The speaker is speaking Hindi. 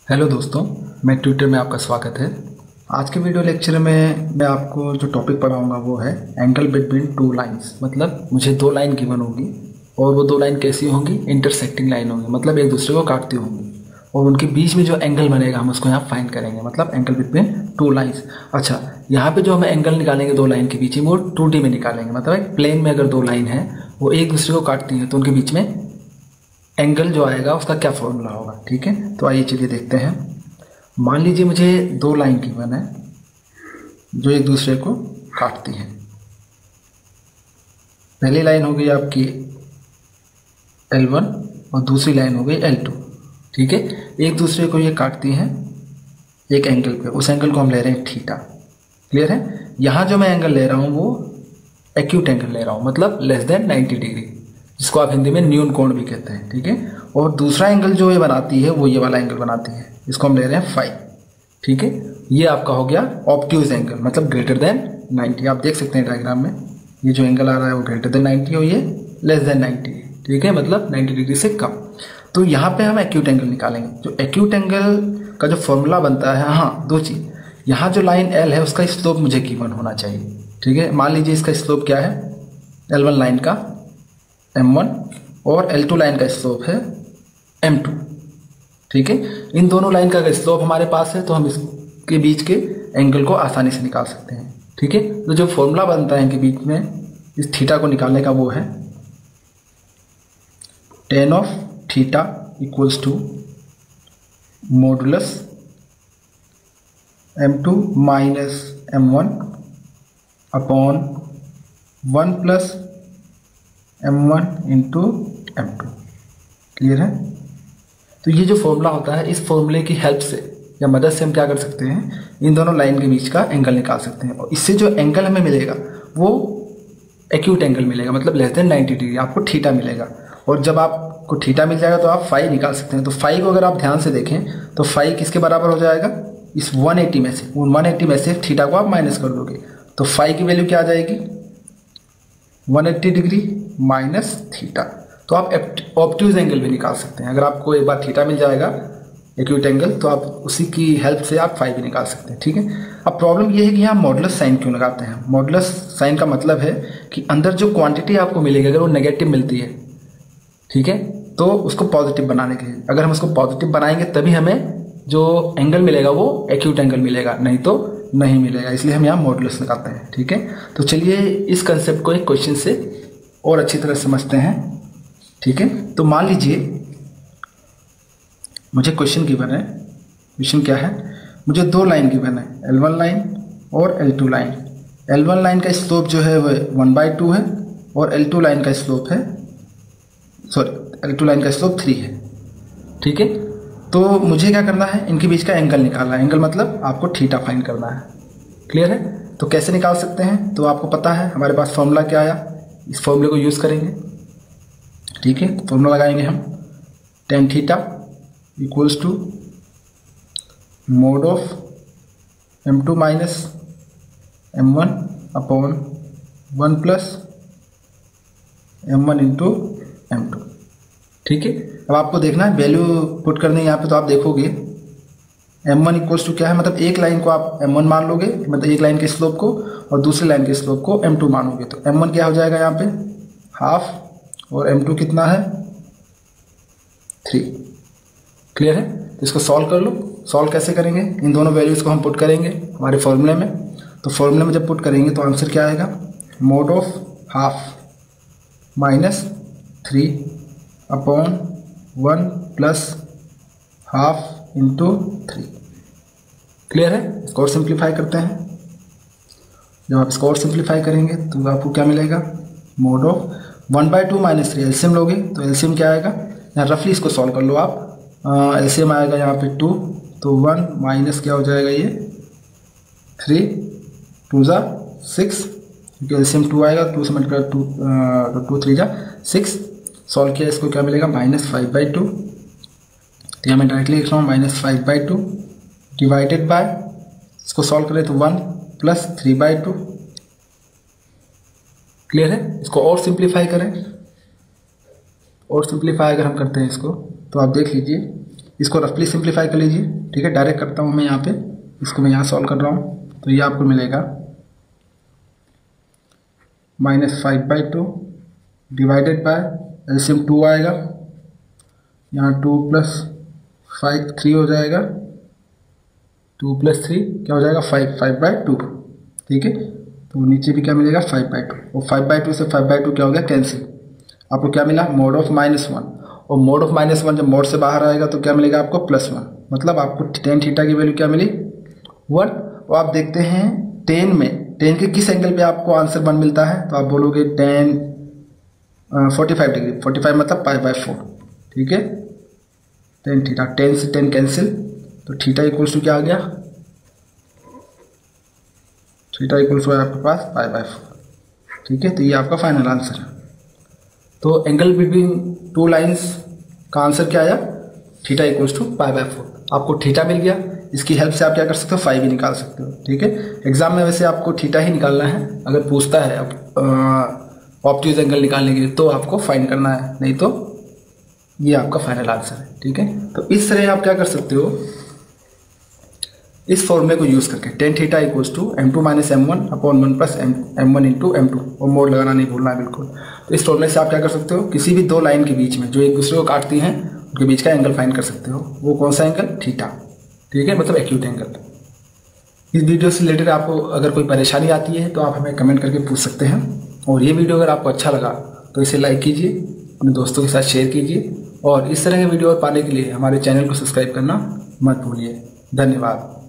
हेलो दोस्तों, मैं ट्विटर में आपका स्वागत है। आज के वीडियो लेक्चर में मैं आपको जो टॉपिक पढ़ाऊंगा वो है एंगल बिटवीन टू लाइंस। मतलब मुझे दो लाइन गिवन होगी और वो दो लाइन कैसी होंगी? इंटरसेक्टिंग लाइन होंगी, मतलब एक दूसरे को काटती होंगी और उनके बीच में जो एंगल बनेगा हम उसको यहाँ फाइंड करेंगे, मतलब एंगल बिटवीन टू लाइंस। अच्छा, यहाँ पे जो हम एंगल निकालेंगे दो लाइन के बीच में वो 2D में निकालेंगे। मतलब एक प्लेन में अगर दो लाइन है वो एक दूसरे को काटती हैं तो उनके बीच में एंगल जो आएगा उसका क्या फॉर्मूला होगा। ठीक है, तो आइए चलिए देखते हैं। मान लीजिए मुझे दो लाइन गिवन है जो एक दूसरे को काटती हैं। पहली लाइन हो गई आपकी L1 और दूसरी लाइन हो गई L2। ठीक है, एक दूसरे को ये काटती हैं एक एंगल पे, उस एंगल को हम ले रहे हैं थीटा। क्लियर है? यहाँ जो मैं एंगल ले रहा हूँ वो एक्यूट एंगल ले रहा हूँ, मतलब लेस देन 90 डिग्री, जिसको आप हिंदी में न्यून कोण भी कहते हैं। ठीक है, और दूसरा एंगल जो ये बनाती है वो ये वाला एंगल बनाती है, इसको हम ले रहे हैं फाई। ठीक है, ये आपका हो गया ऑब्ट्यूज एंगल, मतलब ग्रेटर देन 90। आप देख सकते हैं डायग्राम में ये जो एंगल आ रहा है वो ग्रेटर देन 90 और ये लेस देन 90। ठीक है, मतलब 90 डिग्री से कम। तो यहाँ पे हम एक्यूट एंगल निकालेंगे। जो एक्यूट एंगल का जो फॉर्मूला बनता है, हाँ दो चीज, यहाँ जो लाइन L है उसका स्लोप मुझे गिवन होना चाहिए। ठीक है, मान लीजिए इसका स्लोप क्या है, L1 लाइन का M1 और L2 लाइन का स्लोप है M2। ठीक है, इन दोनों लाइन का अगर स्लोप हमारे पास है तो हम इसके बीच के एंगल को आसानी से निकाल सकते हैं। ठीक है, तो जो फॉर्मूला बनता है इनके बीच में इस थीटा को निकालने का वो है tan of theta equals to modulus M2 minus M1 upon 1 plus M1 into M2। Clear है? तो ये जो फॉर्मूला होता है, इस फॉर्मूले की हेल्प से या मदद से हम क्या कर सकते हैं, इन दोनों लाइन के बीच का एंगल निकाल सकते हैं। और इससे जो एंगल हमें मिलेगा वो एक्यूट एंगल मिलेगा, मतलब लेस देन 90 डिग्री आपको थीटा मिलेगा। और जब आपको थीटा मिल जाएगा तो आप फाई निकाल सकते हैं। तो फाई को अगर आप ध्यान से देखें तो फाई किसके बराबर हो जाएगा, इस 180 में से, उन 180 में से थीटा को आप माइनस कर दोगे तो फाई की वैल्यू क्या आ जाएगी, 180 डिग्री माइनस थीटा। तो आप ऑब्ट्यूज एंगल भी निकाल सकते हैं। अगर आपको एक बार थीटा मिल जाएगा एक्यूट एंगल तो आप उसी की हेल्प से आप फाई भी निकाल सकते हैं। ठीक है, अब प्रॉब्लम ये है कि यहाँ मॉडुलस साइन क्यों लगाते हैं। मॉडुलस साइन का मतलब है कि अंदर जो क्वांटिटी आपको मिलेगी अगर वो नेगेटिव मिलती है, ठीक है, तो उसको पॉजिटिव बनाने के लिए, अगर हम उसको पॉजिटिव बनाएंगे तभी हमें जो एंगल मिलेगा वो एक्यूट एंगल मिलेगा, नहीं तो नहीं मिलेगा। इसलिए हम यहाँ मॉडुलस लगाते हैं। ठीक है, तो चलिए इस कंसेप्ट को एक क्वेश्चन से और अच्छी तरह समझते हैं। ठीक है, तो मान लीजिए मुझे क्वेश्चन गिवन है। क्वेश्चन क्या है, मुझे दो लाइन गिवन है, L1 लाइन और L2 लाइन। L1 लाइन का स्लोप जो है वह 1/2 है और L2 लाइन का स्लोप है, L2 लाइन का स्लोप 3 है। ठीक है, तो मुझे क्या करना है, इनके बीच का एंगल निकालना है। एंगल मतलब आपको थीटा फाइंड करना है। क्लियर है? तो कैसे निकाल सकते हैं, तो आपको पता है हमारे पास फॉर्मूला क्या आया, इस फॉर्मूले को यूज़ करेंगे। ठीक है, फॉर्मूला लगाएंगे हम, tan theta equals to mod of M2 minus M1 upon 1 plus M1 into M2। ठीक है, अब आपको देखना है वैल्यू पुट करनी है यहाँ पे। तो आप देखोगे M1 इक्वल्स टू क्या है, मतलब एक लाइन को आप M1 मान लोगे, मतलब एक लाइन के स्लोप को, और दूसरी लाइन के स्लोप को M2 मानोगे। तो M1 क्या हो जाएगा यहाँ पे, हाफ, और M2 कितना है, 3। क्लियर है? तो इसको सॉल्व कर लो। सॉल्व कैसे करेंगे, इन दोनों वैल्यूज़ को हम पुट करेंगे हमारे फॉर्मूले में। तो फॉर्मूले में जब पुट करेंगे तो आंसर क्या आएगा, mode of half minus 3 upon 1 plus half into 3। Clear है? इसको और सिंप्लीफाई करते हैं। जब आप इसको और सिंप्लीफाई करेंगे तो आपको क्या मिलेगा, मोड ऑफ 1/2 माइनस 3, एलसीएम लोगे तो एलसीएम क्या आएगा, यहाँ रफली इसको सॉल्व कर लो आप। एलसीएम आएगा यहाँ पे 2, तो 1 माइनस क्या हो जाएगा ये 3, 2 ज़ा 6, क्योंकि एलसीएम 2 आएगा, 2 से मल्टीप्लाई 2, तो 2 3 ज़ा 6। सॉल्व किया, इसको क्या मिलेगा, -5/2। तो यहाँ मैं डायरेक्टली लिख रहा हूँ -5/2 डिवाइडेड बाय, इसको सॉल्व करें तो 1 प्लस 3/2। क्लियर है? इसको और सिंप्लीफाई करें, और सिंप्लीफाई अगर हम करते हैं इसको तो आप देख लीजिए इसको रफली सिंप्लीफाई कर लीजिए, ठीक है। डायरेक्ट करता हूँ मैं यहाँ पे, इसको मैं यहाँ सॉल्व कर रहा हूँ, तो ये आपको मिलेगा -5/2 डिवाइडेड बाय एलसीएम 2 आएगा, यहाँ 2 + 5 3 हो जाएगा, 2 + 3 क्या हो जाएगा 5/2, ठीक है। तो नीचे भी क्या मिलेगा 5/2, और 5/2 से 5/2 क्या हो गया कैंसिल। आपको क्या मिला mod of -1, और mod of -1 जब mod से बाहर आएगा तो क्या मिलेगा आपको +1, मतलब आपको tan थीटा की वैल्यू क्या मिली 1। और आप देखते हैं tan के किस एंगल पे आपको आंसर 1 मिलता है, तो आप बोलोगे tan 45 डिग्री, 45 मतलब π/4, ठीक है। tan थीटा, tan से tan कैंसिल, तो थीटा इक्वल्स टू क्या आ गया, थीटा इक्वल्स टू आपके पास π/4, ठीक है। तो ये आपका फाइनल आंसर है। तो एंगल बिटवीन 2 लाइंस का आंसर क्या आया, थीटा इक्वल्स टू π/4। आपको थीटा मिल गया, इसकी हेल्प से आप क्या कर सकते हो 5 भी निकाल सकते हो, ठीक है। एग्जाम में वैसे आपको थीटा ही निकालना है, अगर पूछता है ऑब्ट्यूज एंगल निकालने के लिए तो आपको फाइंड करना है, नहीं तो ये आपका फाइनल आंसर है, ठीक है। तो इस तरह आप क्या कर सकते हो, इस फॉर्मूले को यूज करके tan theta equals to m2 - m1/1 + m1 × m2, और मोड लगाना नहीं भूलना है बिल्कुल। तो इस फॉर्मूले से आप क्या कर सकते हो, किसी भी 2 लाइन के बीच में जो एक दूसरे को काटती हैं उनके बीच का एंगल फाइंड कर सकते हो। वो कौन सा एंगल, थीटा, ठीक है, मतलब एक्यूट एंगल। इस वीडियो से रिलेटेड आपको अगर कोई परेशानी आती है तो आप हमें कमेंट करके पूछ सकते हैं। और ये वीडियो अगर आपको अच्छा लगा तो इसे लाइक कीजिए, अपने दोस्तों के साथ शेयर कीजिए, और इस तरह के वीडियो पाने के लिए हमारे चैनल को सब्सक्राइब करना मत भूलिए। धन्यवाद।